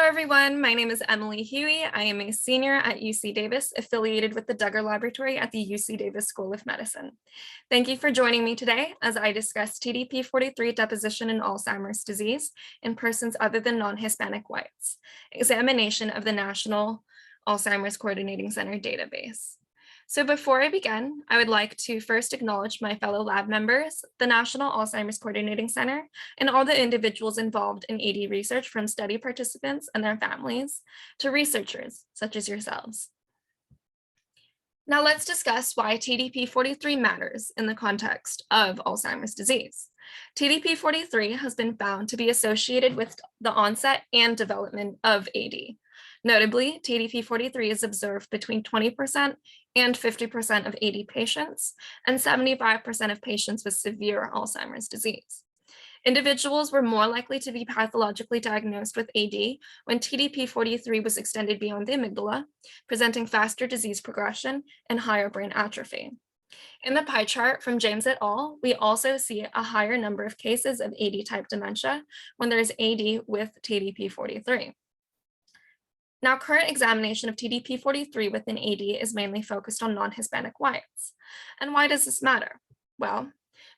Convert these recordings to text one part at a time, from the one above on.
everyone. My name is Emily Huie. I am a senior at UC Davis, affiliated with the Duggar Laboratory at the UC Davis School of Medicine. Thank you for joining me today as I discuss TDP-43 deposition in Alzheimer's disease in persons other than non-Hispanic whites, examination of the National Alzheimer's Coordinating Center database. So before I begin, I would like to first acknowledge my fellow lab members, the National Alzheimer's Coordinating Center, and all the individuals involved in AD research, from study participants and their families to researchers such as yourselves. Now let's discuss why TDP-43 matters in the context of Alzheimer's disease. TDP-43 has been found to be associated with the onset and development of AD. Notably, TDP-43 is observed between 20% and 50% of AD patients and 75% of patients with severe Alzheimer's disease. Individuals were more likely to be pathologically diagnosed with AD when TDP-43 was extended beyond the amygdala, presenting faster disease progression and higher brain atrophy. In the pie chart from James et al., we also see a higher number of cases of AD-type dementia when there is AD with TDP-43. Now, current examination of TDP-43 within AD is mainly focused on non-Hispanic whites. And why does this matter? Well,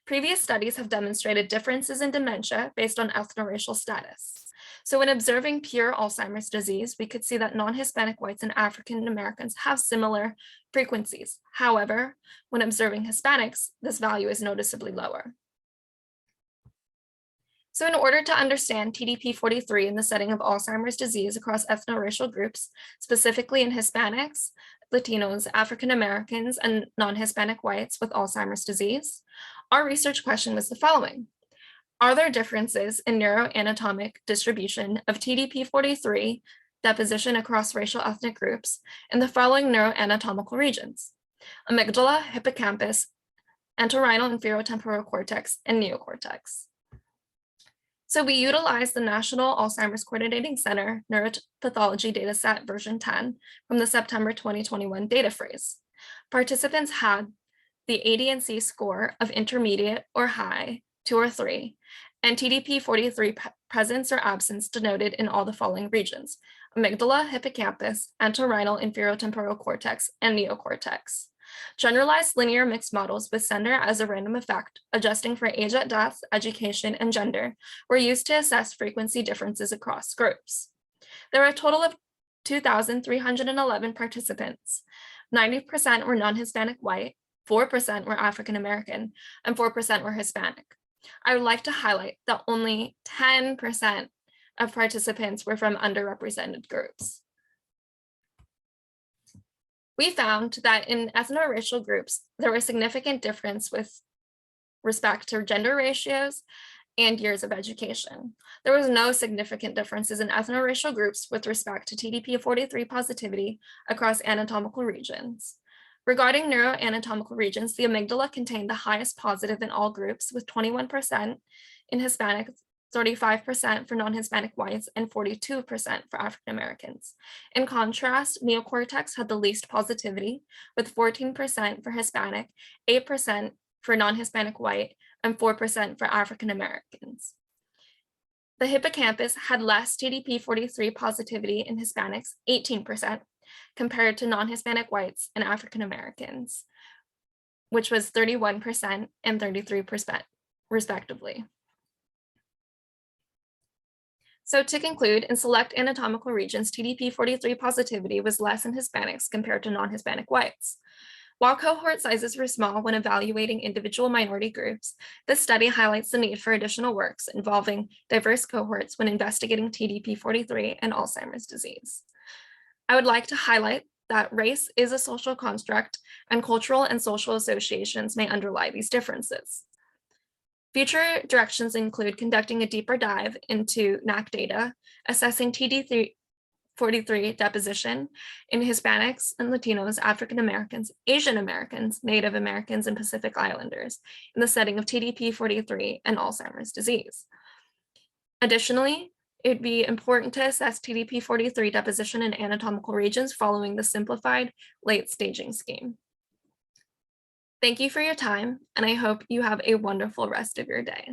previous studies have demonstrated differences in dementia based on ethnoracial status. So when observing pure Alzheimer's disease, we could see that non-Hispanic whites and African Americans have similar frequencies. However, when observing Hispanics, this value is noticeably lower. So in order to understand TDP-43 in the setting of Alzheimer's disease across ethnoracial groups, specifically in Hispanics, Latinos, African Americans, and non-Hispanic whites with Alzheimer's disease, our research question was the following. Are there differences in neuroanatomic distribution of TDP-43 deposition across racial ethnic groups in the following neuroanatomical regions: amygdala, hippocampus, entorhinal inferior temporal cortex, and neocortex? So we utilized the National Alzheimer's Coordinating Center Neuropathology Dataset version 10 from the September 2021 data freeze. Participants had the AD&C score of intermediate or high, 2 or 3, and TDP-43 presence or absence denoted in all the following regions: amygdala, hippocampus, entorhinal inferior temporal cortex, and neocortex. Generalized linear mixed models with center as a random effect, adjusting for age at death, education, and gender, were used to assess frequency differences across groups. There were a total of 2,311 participants. 90% were non-Hispanic white, 4% were African American, and 4% were Hispanic. I would like to highlight that only 10% of participants were from underrepresented groups. We found that in ethnoracial groups, there was significant difference with respect to gender ratios and years of education. There was no significant differences in ethnoracial groups with respect to TDP-43 positivity across anatomical regions. Regarding neuroanatomical regions, the amygdala contained the highest positive in all groups, with 21% in Hispanics, 35% for non-Hispanic whites, and 42% for African Americans. In contrast, neocortex had the least positivity, with 14% for Hispanic, 8% for non-Hispanic white, and 4% for African Americans. The hippocampus had less TDP-43 positivity in Hispanics, 18%, compared to non-Hispanic whites and African Americans, which was 31% and 33% respectively. So to conclude, in select anatomical regions, TDP-43 positivity was less in Hispanics compared to non-Hispanic whites. While cohort sizes were small when evaluating individual minority groups, this study highlights the need for additional works involving diverse cohorts when investigating TDP-43 and Alzheimer's disease. I would like to highlight that race is a social construct, and cultural and social associations may underlie these differences. Future directions include conducting a deeper dive into NACC data, assessing TDP-43 deposition in Hispanics and Latinos, African Americans, Asian Americans, Native Americans, and Pacific Islanders in the setting of TDP-43 and Alzheimer's disease. Additionally, it'd be important to assess TDP-43 deposition in anatomical regions following the simplified late staging scheme. Thank you for your time, and I hope you have a wonderful rest of your day.